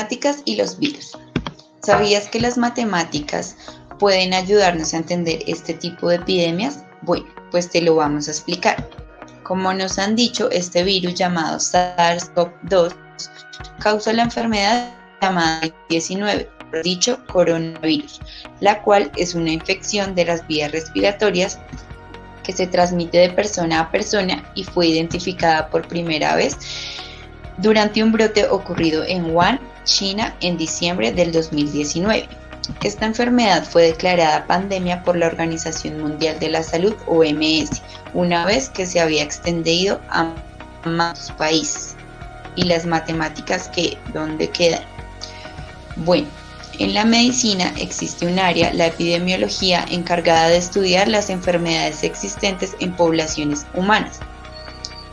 matemáticas y los virus. ¿Sabías que las matemáticas pueden ayudarnos a entender este tipo de epidemias? Bueno, pues te lo vamos a explicar. Como nos han dicho, este virus llamado SARS-CoV-2 causa la enfermedad llamada COVID-19, dicho coronavirus, la cual es una infección de las vías respiratorias que se transmite de persona a persona y fue identificada por primera vez durante un brote ocurrido en Wuhan, China, en diciembre del 2019. Esta enfermedad fue declarada pandemia por la Organización Mundial de la Salud, OMS, una vez que se había extendido a más países. ¿Y las matemáticas dónde quedan? Bueno, en la medicina existe un área, la epidemiología, encargada de estudiar las enfermedades existentes en poblaciones humanas.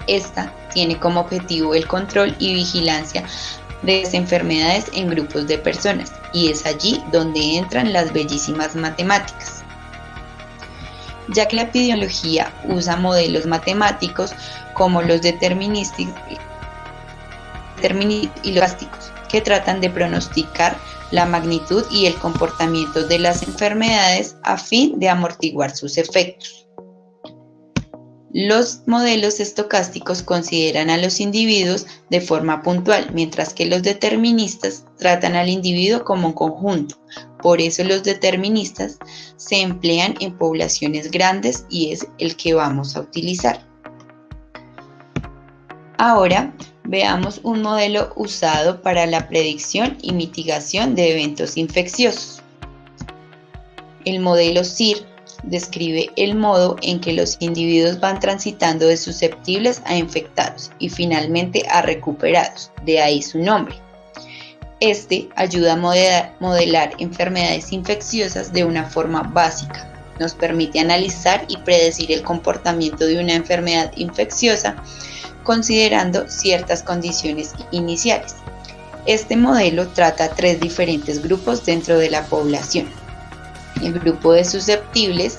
Esta tiene como objetivo el control y vigilancia de las enfermedades en grupos de personas, y es allí donde entran las bellísimas matemáticas. Ya que la epidemiología usa modelos matemáticos como los determinísticos y los estadísticos, que tratan de pronosticar la magnitud y el comportamiento de las enfermedades a fin de amortiguar sus efectos. Los modelos estocásticos consideran a los individuos de forma puntual, mientras que los deterministas tratan al individuo como un conjunto. Por eso los deterministas se emplean en poblaciones grandes y es el que vamos a utilizar. Ahora veamos un modelo usado para la predicción y mitigación de eventos infecciosos. El modelo SIR describe el modo en que los individuos van transitando de susceptibles a infectados y finalmente a recuperados, de ahí su nombre. Este ayuda a modelar enfermedades infecciosas de una forma básica. Nos permite analizar y predecir el comportamiento de una enfermedad infecciosa considerando ciertas condiciones iniciales. Este modelo trata 3 diferentes grupos dentro de la población. El grupo de susceptibles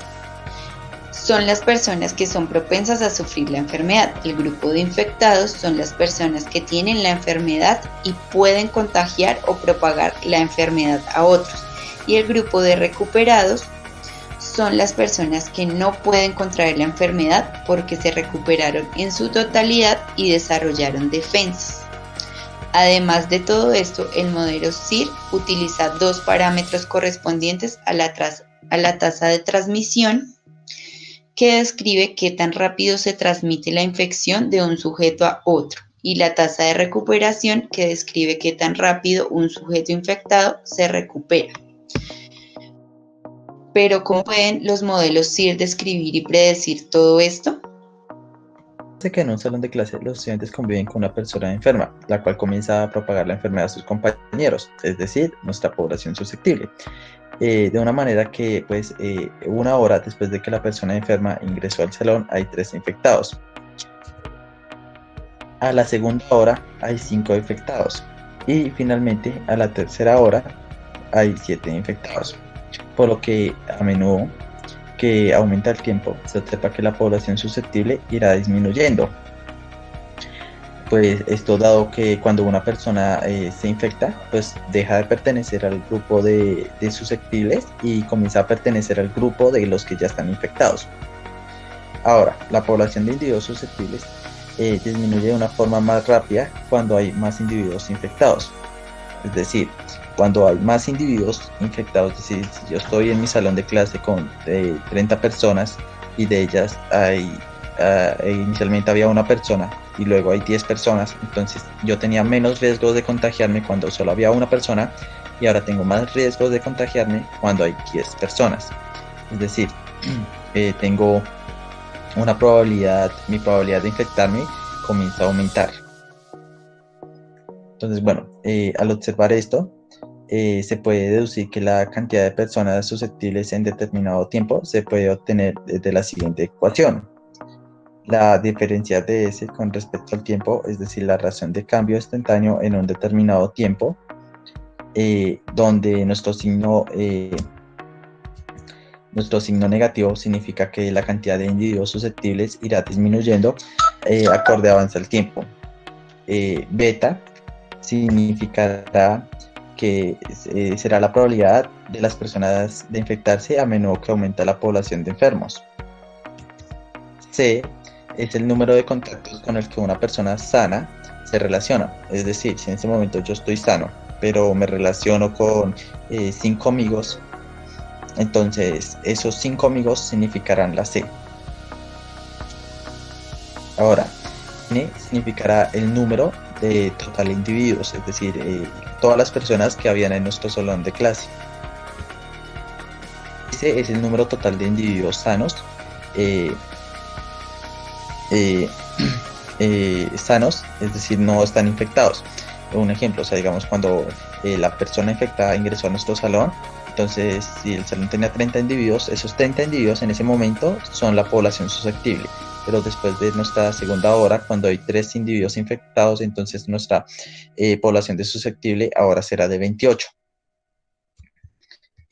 son las personas que son propensas a sufrir la enfermedad. El grupo de infectados son las personas que tienen la enfermedad y pueden contagiar o propagar la enfermedad a otros. Y el grupo de recuperados son las personas que no pueden contraer la enfermedad porque se recuperaron en su totalidad y desarrollaron defensas. Además de todo esto, el modelo SIR utiliza 2 parámetros correspondientes a la tasa de transmisión, que describe qué tan rápido se transmite la infección de un sujeto a otro, y la tasa de recuperación, que describe qué tan rápido un sujeto infectado se recupera. Pero ¿cómo pueden los modelos SIR describir y predecir todo esto? Que en un salón de clase los estudiantes conviven con una persona enferma, la cual comienza a propagar la enfermedad a sus compañeros, es decir, nuestra población susceptible. De una manera que, una hora después de que la persona enferma ingresó al salón, hay 3 infectados. A la segunda hora hay 5 infectados. Y finalmente, a la tercera hora hay 7 infectados. Por lo que a menudo que aumenta el tiempo, se observa que la población susceptible irá disminuyendo. Pues esto dado que cuando una persona se infecta, pues deja de pertenecer al grupo de susceptibles y comienza a pertenecer al grupo de los que ya están infectados. Ahora, la población de individuos susceptibles disminuye de una forma más rápida cuando hay más individuos infectados. Es decir, cuando hay más individuos infectados, es decir, si yo estoy en mi salón de clase con 30 personas y de ellas inicialmente había una persona y luego hay 10 personas, entonces yo tenía menos riesgos de contagiarme cuando solo había una persona y ahora tengo más riesgos de contagiarme cuando hay 10 personas. Es decir, tengo una probabilidad, mi probabilidad de infectarme comienza a aumentar. Entonces, bueno, al observar esto, se puede deducir que la cantidad de personas susceptibles en determinado tiempo se puede obtener desde la siguiente ecuación. La diferencia de S con respecto al tiempo, es decir, la razón de cambio instantáneo en un determinado tiempo, donde nuestro signo negativo significa que la cantidad de individuos susceptibles irá disminuyendo acorde avanza el tiempo. Beta significará que será la probabilidad de las personas de infectarse a menudo que aumenta la población de enfermos. C es el número de contactos con el que una persona sana se relaciona. Es decir, si en ese momento yo estoy sano, pero me relaciono con 5 amigos, entonces esos 5 amigos significarán la C. Ahora, N significará el número de total de individuos, es decir, todas las personas que habían en nuestro salón de clase. S es el número total de individuos sanos, sanos, es decir, no están infectados. Un ejemplo, o sea, digamos, cuando la persona infectada ingresó a nuestro salón, entonces si el salón tenía 30 individuos, esos 30 individuos en ese momento son la población susceptible. Pero después de nuestra segunda hora, cuando hay 3 individuos infectados, entonces nuestra población de susceptible ahora será de 28.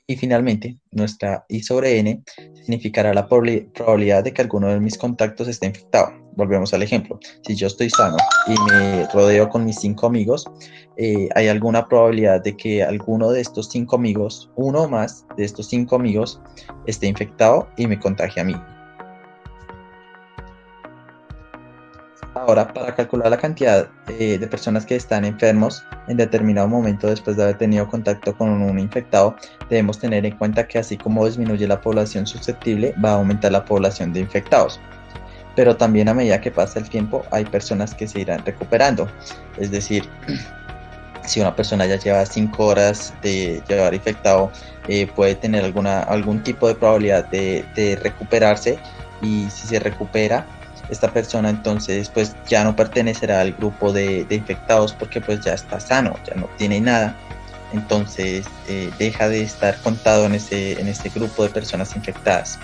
Y finalmente, nuestra I sobre N significará la probabilidad de que alguno de mis contactos esté infectado. Volvemos al ejemplo. Si yo estoy sano y me rodeo con mis 5 amigos, hay alguna probabilidad de que alguno de estos 5 amigos, uno o más de estos 5 amigos, esté infectado y me contagie a mí. Ahora, para calcular la cantidad de personas que están enfermos en determinado momento después de haber tenido contacto con un infectado, debemos tener en cuenta que así como disminuye la población susceptible, va a aumentar la población de infectados. Pero también a medida que pasa el tiempo, hay personas que se irán recuperando. Es decir, si una persona ya lleva 5 horas de llevar infectado, puede tener algún tipo de probabilidad de recuperarse, y si se recupera, esta persona entonces pues ya no pertenecerá al grupo de infectados porque pues ya está sano, ya no tiene nada, entonces deja de estar contado en ese grupo de personas infectadas.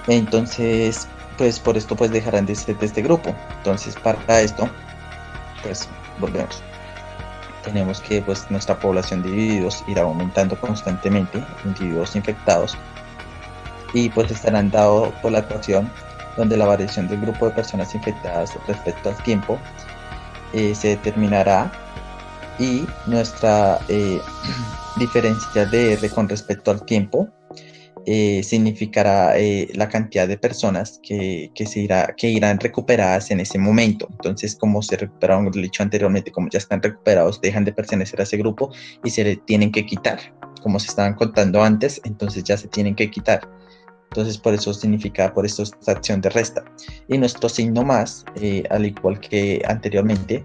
Entonces pues por esto pues dejarán de ser de este grupo. Entonces para esto pues volvemos. Tenemos que pues nuestra población de individuos irá aumentando constantemente, individuos infectados, y pues estarán dados por la ecuación donde la variación del grupo de personas infectadas respecto al tiempo se determinará, y nuestra diferencia de R con respecto al tiempo significará la cantidad de personas que irán recuperadas en ese momento. Entonces, como se recuperaron, lo dicho anteriormente, como ya están recuperados, dejan de pertenecer a ese grupo y se le tienen que quitar. Como se estaban contando antes, entonces ya se tienen que quitar. Entonces por eso esta acción de resta. Y nuestro signo más, al igual que anteriormente,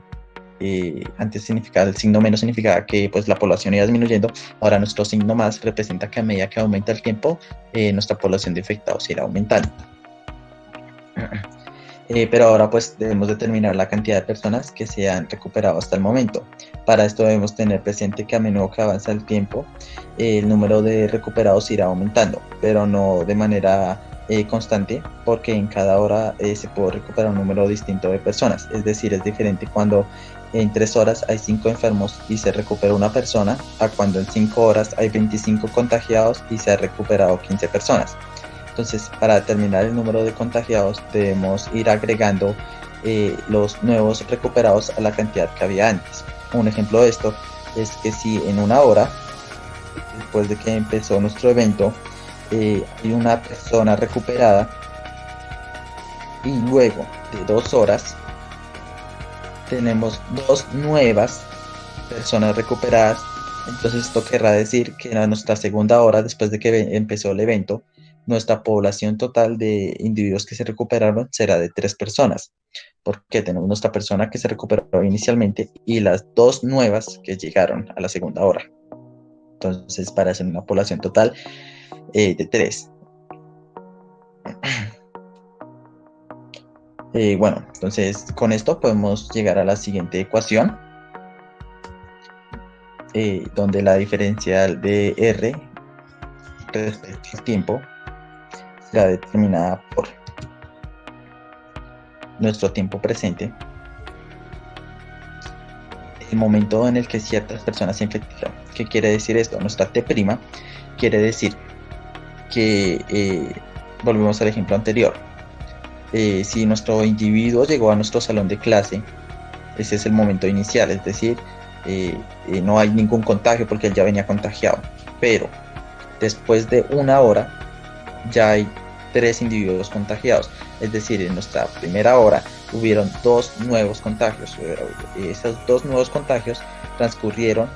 antes significaba, el signo menos significaba que pues la población iba disminuyendo. Ahora nuestro signo más representa que a medida que aumenta el tiempo, nuestra población de infectados irá aumentando. Pero ahora pues debemos determinar la cantidad de personas que se han recuperado hasta el momento. Para esto debemos tener presente que a menudo que avanza el tiempo, el número de recuperados irá aumentando, pero no de manera constante, porque en cada hora se puede recuperar un número distinto de personas. Es decir, es diferente cuando en 3 horas hay 5 enfermos y se recupera una persona, a cuando en 5 horas hay 25 contagiados y se ha recuperado 15 personas. Entonces, para determinar el número de contagiados, debemos ir agregando los nuevos recuperados a la cantidad que había antes. Un ejemplo de esto es que si en 1 hora, después de que empezó nuestro evento, hay una persona recuperada, y luego de 2 horas tenemos 2 nuevas personas recuperadas, entonces esto querrá decir que en nuestra segunda hora, después de que empezó el evento, nuestra población total de individuos que se recuperaron será de 3 personas, porque tenemos nuestra persona que se recuperó inicialmente y las 2 nuevas que llegaron a la segunda hora. Entonces, para hacer una población total de 3. Bueno, entonces con esto podemos llegar a la siguiente ecuación, donde la diferencial de R respecto al tiempo será determinada por nuestro tiempo presente, el momento en el que ciertas personas se infectaron. ¿Qué quiere decir esto? Nuestra T' quiere decir que, volvemos al ejemplo anterior, si nuestro individuo llegó a nuestro salón de clase, ese es el momento inicial, es decir, no hay ningún contagio porque él ya venía contagiado. Pero después de una hora ya hay 3 individuos contagiados. Es decir, en nuestra primera hora hubieron 2 nuevos contagios. Esos 2 nuevos contagios transcurrieron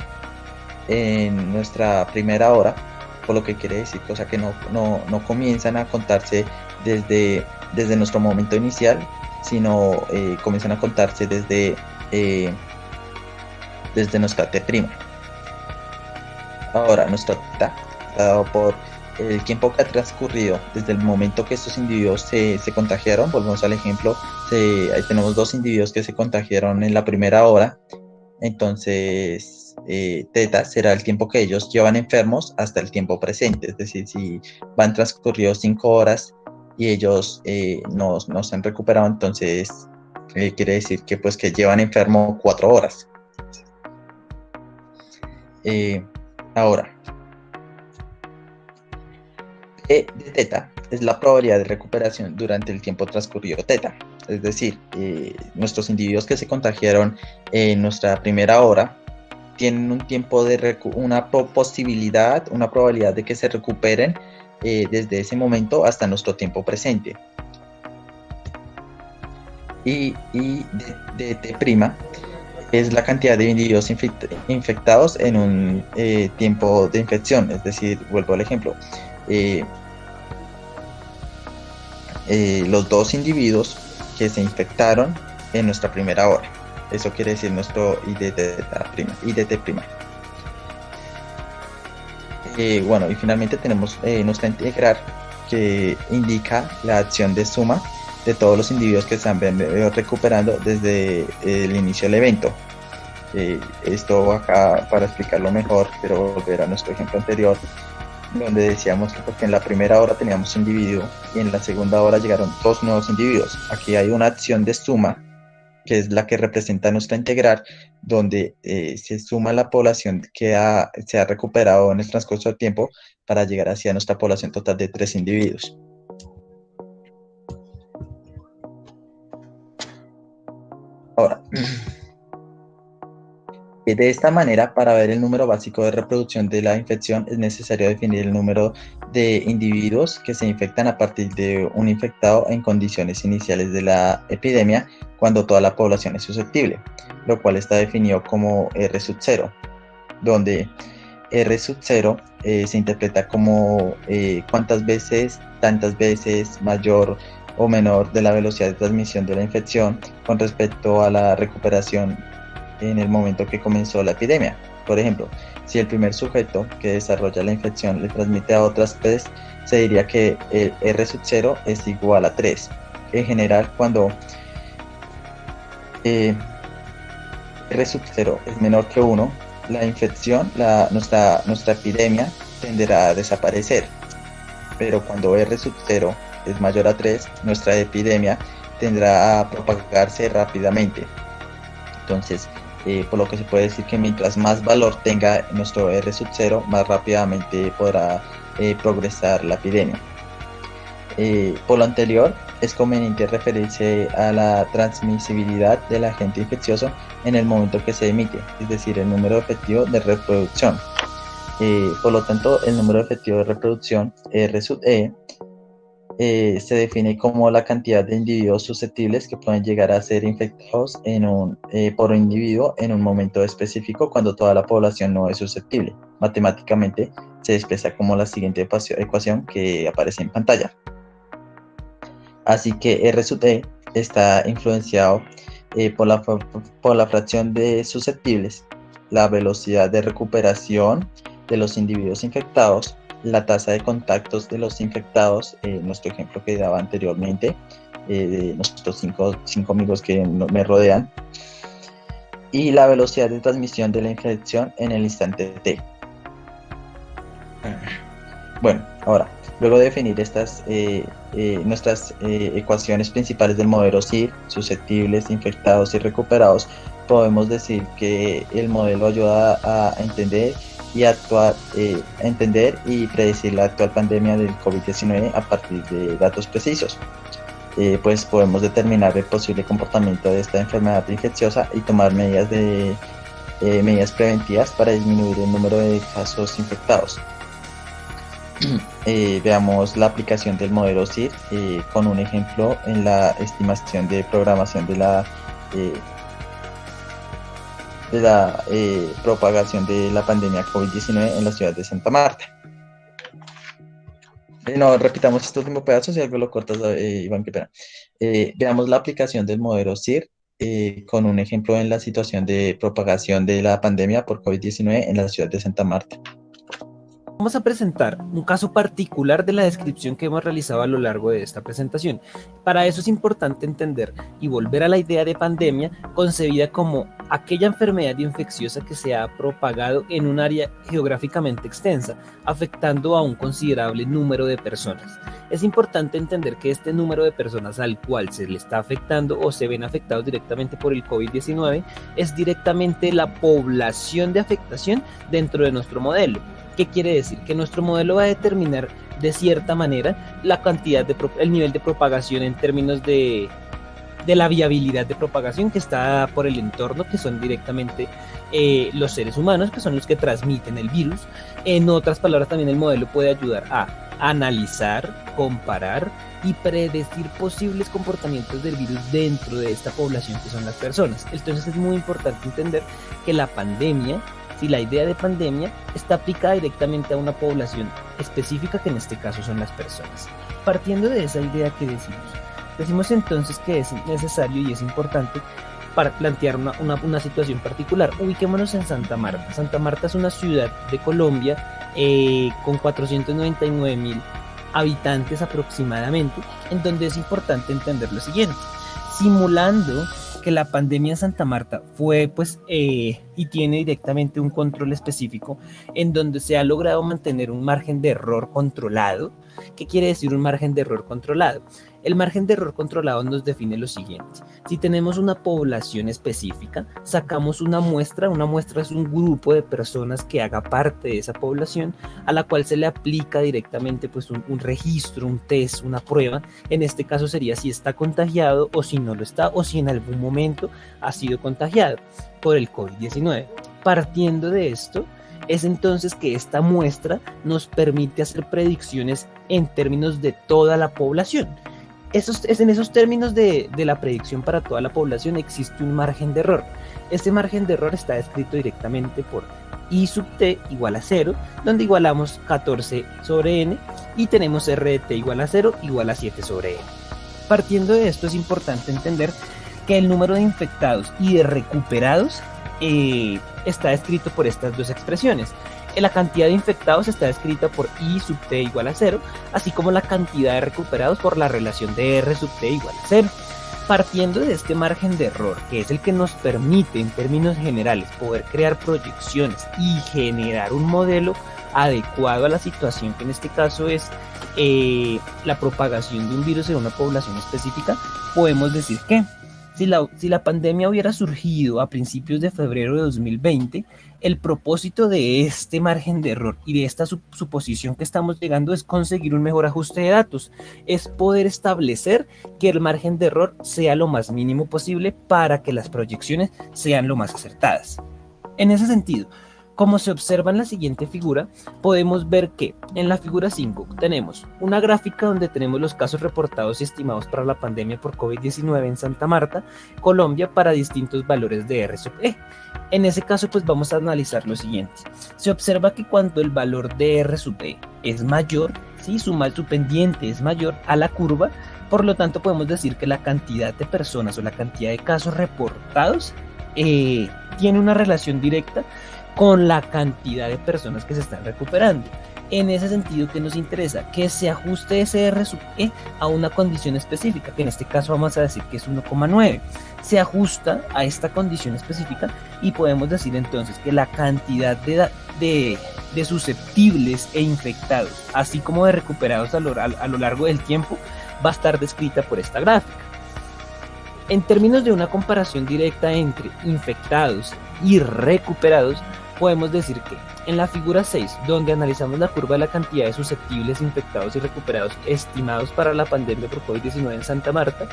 en nuestra primera hora, por lo que quiere decir que, o sea, que no comienzan a contarse desde nuestro momento inicial, sino comienzan a contarse desde nuestra T'. Ahora, nuestra T, dado por el tiempo que ha transcurrido desde el momento que estos individuos se contagiaron, volvemos al ejemplo, ahí tenemos 2 individuos que se contagiaron en la primera hora, entonces teta será el tiempo que ellos llevan enfermos hasta el tiempo presente, es decir, si van transcurridos 5 horas y ellos no se han recuperado, entonces quiere decir que pues que llevan enfermo 4 horas. Ahora, P de teta es la probabilidad de recuperación durante el tiempo transcurrido teta. Es decir, nuestros individuos que se contagiaron en nuestra primera hora tienen un tiempo una probabilidad de que se recuperen desde ese momento hasta nuestro tiempo presente. Y de T' es la cantidad de individuos infectados en un tiempo de infección. Es decir, vuelvo al ejemplo, los 2 individuos que se infectaron en nuestra primera hora. Eso quiere decir nuestro IDT'. Bueno, y finalmente tenemos nuestra integral, que indica la acción de suma de todos los individuos que se han venido recuperando desde el inicio del evento. Esto acá, para explicarlo mejor, quiero volver a nuestro ejemplo anterior, donde decíamos que porque en la primera hora teníamos un individuo y en la segunda hora llegaron 2 nuevos individuos. Aquí hay una acción de suma, que es la que representa nuestra integral, donde se suma la población que se ha recuperado en el transcurso del tiempo para llegar hacia nuestra población total de 3 individuos. Ahora, de esta manera, para ver el número básico de reproducción de la infección, es necesario definir el número de individuos que se infectan a partir de un infectado en condiciones iniciales de la epidemia, cuando toda la población es susceptible, lo cual está definido como R0, donde R0 se interpreta como cuántas veces, tantas veces, mayor o menor de la velocidad de transmisión de la infección con respecto a la recuperación en el momento que comenzó la epidemia. Por ejemplo, si el primer sujeto que desarrolla la infección le transmite a otras 3, se diría que el R0 es igual a 3. En general, cuando R0 es menor que 1, la infección, nuestra epidemia tenderá a desaparecer. Pero cuando R0 es mayor a 3, nuestra epidemia tendrá a propagarse rápidamente. Entonces, por lo que se puede decir que mientras más valor tenga nuestro R0, más rápidamente podrá progresar la epidemia. Por lo anterior, es conveniente referirse a la transmisibilidad del agente infeccioso en el momento que se emite, es decir, el número efectivo de reproducción. Por lo tanto, el número efectivo de reproducción, R(E), se define como la cantidad de individuos susceptibles que pueden llegar a ser infectados por un individuo en un momento específico cuando toda la población no es susceptible. Matemáticamente se expresa como la siguiente ecuación que aparece en pantalla. Así que R(E) está influenciado por la fracción de susceptibles, la velocidad de recuperación de los individuos infectados, la tasa de contactos de los infectados, nuestro ejemplo que daba anteriormente, de nuestros cinco amigos que me rodean, y la velocidad de transmisión de la infección en el instante T. Bueno, ahora, luego de definir nuestras ecuaciones principales del modelo SIR, susceptibles, infectados y recuperados, podemos decir que el modelo ayuda a entender y predecir la actual pandemia del COVID-19 a partir de datos precisos. Pues podemos determinar el posible comportamiento de esta enfermedad infecciosa y tomar medidas medidas preventivas para disminuir el número de casos infectados. Veamos la aplicación del modelo CIR con un ejemplo en la estimación de programación de la propagación de la pandemia COVID-19 en la ciudad de Santa Marta. No, repitamos este último pedazo, si algo lo cortas, Iván, qué pena. Veamos la aplicación del modelo CIR con un ejemplo en la situación de propagación de la pandemia por COVID-19 en la ciudad de Santa Marta. Vamos a presentar un caso particular de la descripción que hemos realizado a lo largo de esta presentación. Para eso es importante entender y volver a la idea de pandemia concebida como aquella enfermedad infecciosa que se ha propagado en un área geográficamente extensa, afectando a un considerable número de personas. Es importante entender que este número de personas al cual se le está afectando o se ven afectados directamente por el COVID-19 es directamente la población de afectación dentro de nuestro modelo. ¿Qué quiere decir? Que nuestro modelo va a determinar de cierta manera la cantidad el nivel de propagación en términos de la viabilidad de propagación que está dada por el entorno, que son directamente los seres humanos, que son los que transmiten el virus. En otras palabras, también el modelo puede ayudar a analizar, comparar y predecir posibles comportamientos del virus dentro de esta población que son las personas. Entonces es muy importante entender que la pandemia, si la idea de pandemia está aplicada directamente a una población específica, que en este caso son las personas. Partiendo de esa idea que decimos entonces que es necesario y es importante para plantear una situación particular. Ubiquémonos en Santa Marta. Santa Marta es una ciudad de Colombia con 499.000 habitantes aproximadamente, en donde es importante entender lo siguiente. Simulando que la pandemia en Santa Marta fue y tiene directamente un control específico en donde se ha logrado mantener un margen de error controlado. ¿Qué quiere decir un margen de error controlado? El margen de error controlado nos define lo siguiente. Si tenemos una población específica, sacamos una muestra es un grupo de personas que haga parte de esa población, a la cual se le aplica directamente un registro, un test, una prueba. En este caso sería si está contagiado o si no lo está, o si en algún momento ha sido contagiado por el COVID-19. Partiendo de esto, es entonces que esta muestra nos permite hacer predicciones en términos de toda la población. En esos términos de la predicción para toda la población existe un margen de error. Este margen de error está descrito directamente por I sub t igual a 0, donde igualamos 14 sobre n y tenemos r de t igual a 0 igual a 7 sobre n. Partiendo de esto es importante entender que el número de infectados y de recuperados está descrito por estas dos expresiones. La cantidad de infectados está descrita por I sub t igual a 0, así como la cantidad de recuperados por la relación de R sub t igual a 0. Partiendo de este margen de error, que es el que nos permite en términos generales poder crear proyecciones y generar un modelo adecuado a la situación, que en este caso es la propagación de un virus en una población específica, podemos decir que si la pandemia hubiera surgido a principios de febrero de 2020, el propósito de este margen de error y de esta suposición que estamos llegando es conseguir un mejor ajuste de datos, es poder establecer que el margen de error sea lo más mínimo posible para que las proyecciones sean lo más acertadas. En ese sentido, como se observa en la siguiente figura, podemos ver que en la figura 5 tenemos una gráfica donde tenemos los casos reportados y estimados para la pandemia por COVID-19 en Santa Marta, Colombia, para distintos valores de R sub E. En ese caso, vamos a analizar lo siguiente. Se observa que cuando el valor de R sub E es mayor, ¿sí? su pendiente es mayor a la curva, por lo tanto podemos decir que la cantidad de personas o la cantidad de casos reportados tiene una relación directa con la cantidad de personas que se están recuperando. En ese sentido, ¿qué nos interesa? Que se ajuste ese R sub E a una condición específica, que en este caso vamos a decir que es 1,9. Se ajusta a esta condición específica y podemos decir entonces que la cantidad de susceptibles e infectados, así como de recuperados a lo largo del tiempo, va a estar descrita por esta gráfica. En términos de una comparación directa entre infectados y recuperados, podemos decir que en la figura 6, donde analizamos la curva de la cantidad de susceptibles, infectados y recuperados estimados para la pandemia por COVID-19 en Santa Marta,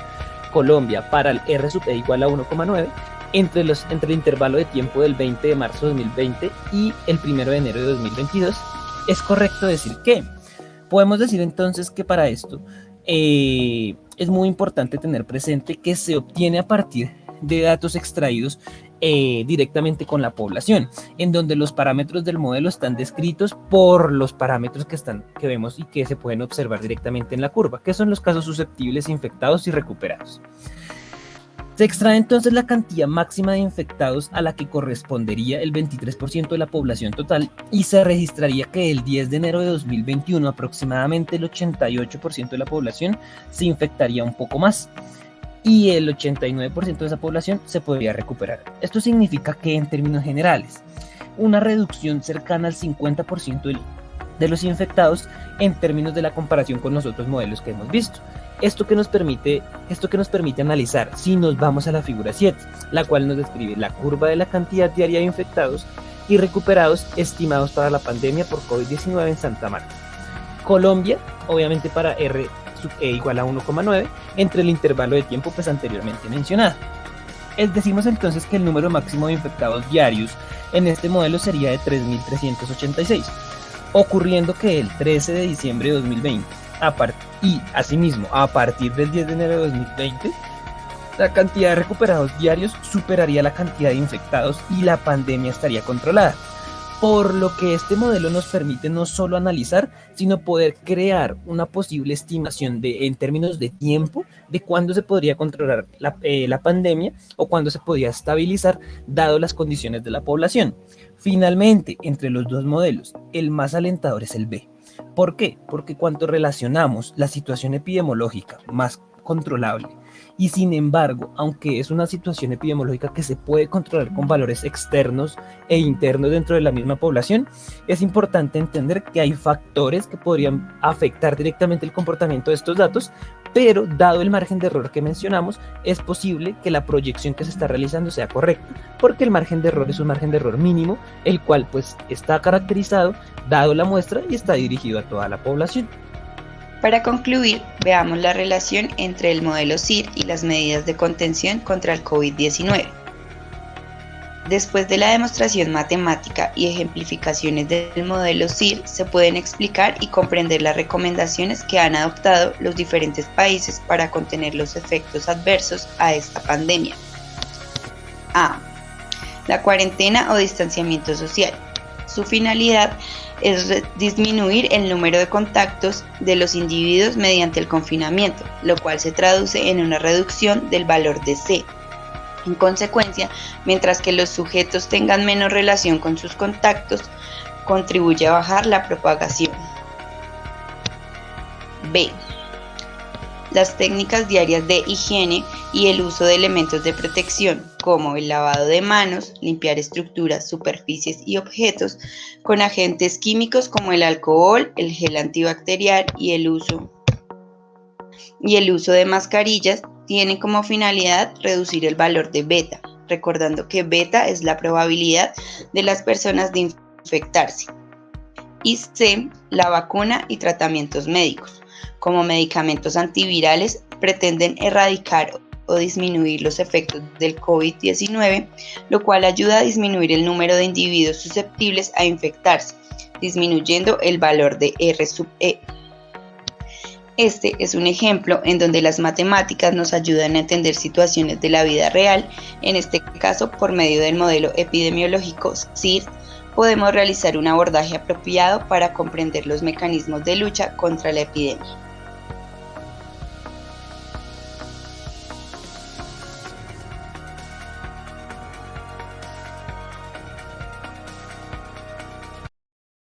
Colombia, para el R sub E igual a 1,9, entre el intervalo de tiempo del 20 de marzo de 2020 y el 1 de enero de 2022, es correcto decir que podemos decir entonces que para esto es muy importante tener presente que se obtiene a partir de datos extraídos directamente con la población, en donde los parámetros del modelo están descritos por los parámetros que vemos y que se pueden observar directamente en la curva, que son los casos susceptibles, infectados y recuperados. Se extrae entonces la cantidad máxima de infectados a la que correspondería el 23% de la población total y se registraría que el 10 de enero de 2021 aproximadamente el 88% de la población se infectaría un poco más y el 89% de esa población se podría recuperar. Esto significa que en términos generales, una reducción cercana al 50% de los infectados en términos de la comparación con los otros modelos que hemos visto. Esto que nos permite analizar si nos vamos a la figura 7, la cual nos describe la curva de la cantidad diaria de infectados y recuperados estimados para la pandemia por COVID-19 en Santa Marta. Colombia, obviamente para R sub E igual a 1,9 entre el intervalo de tiempo pues anteriormente mencionado. Decimos entonces que el número máximo de infectados diarios en este modelo sería de 3.386, ocurriendo que el 13 de diciembre de 2020 y asimismo a partir del 10 de enero de 2020 la cantidad de recuperados diarios superaría la cantidad de infectados y la pandemia estaría controlada. Por lo que este modelo nos permite no solo analizar, sino poder crear una posible estimación en términos de tiempo de cuándo se podría controlar la pandemia o cuándo se podría estabilizar dado las condiciones de la población. Finalmente, entre los dos modelos, el más alentador es el B. ¿Por qué? Porque cuando relacionamos la situación epidemiológica más controlable y sin embargo, aunque es una situación epidemiológica que se puede controlar con valores externos e internos dentro de la misma población, es importante entender que hay factores que podrían afectar directamente el comportamiento de estos datos, pero dado el margen de error que mencionamos, es posible que la proyección que se está realizando sea correcta, porque el margen de error es un margen de error mínimo, el cual pues está caracterizado, dado la muestra y está dirigido a toda la población. Para concluir, veamos la relación entre el modelo CIR y las medidas de contención contra el COVID-19. Después de la demostración matemática y ejemplificaciones del modelo CIR, se pueden explicar y comprender las recomendaciones que han adoptado los diferentes países para contener los efectos adversos a esta pandemia. A. La cuarentena o distanciamiento social. Su finalidad es disminuir el número de contactos de los individuos mediante el confinamiento, lo cual se traduce en una reducción del valor de C. En consecuencia, mientras que los sujetos tengan menos relación con sus contactos, contribuye a bajar la propagación. B. Las técnicas diarias de higiene y el uso de elementos de protección, como el lavado de manos, limpiar estructuras, superficies y objetos con agentes químicos como el alcohol, el gel antibacterial y el uso de mascarillas, tienen como finalidad reducir el valor de beta, recordando que beta es la probabilidad de las personas de infectarse. Y C, la vacuna y tratamientos médicos, como medicamentos antivirales, pretenden erradicar o disminuir los efectos del COVID-19, lo cual ayuda a disminuir el número de individuos susceptibles a infectarse, disminuyendo el valor de R sub E. Este es un ejemplo en donde las matemáticas nos ayudan a entender situaciones de la vida real. En este caso, por medio del modelo epidemiológico CIR, podemos realizar un abordaje apropiado para comprender los mecanismos de lucha contra la epidemia.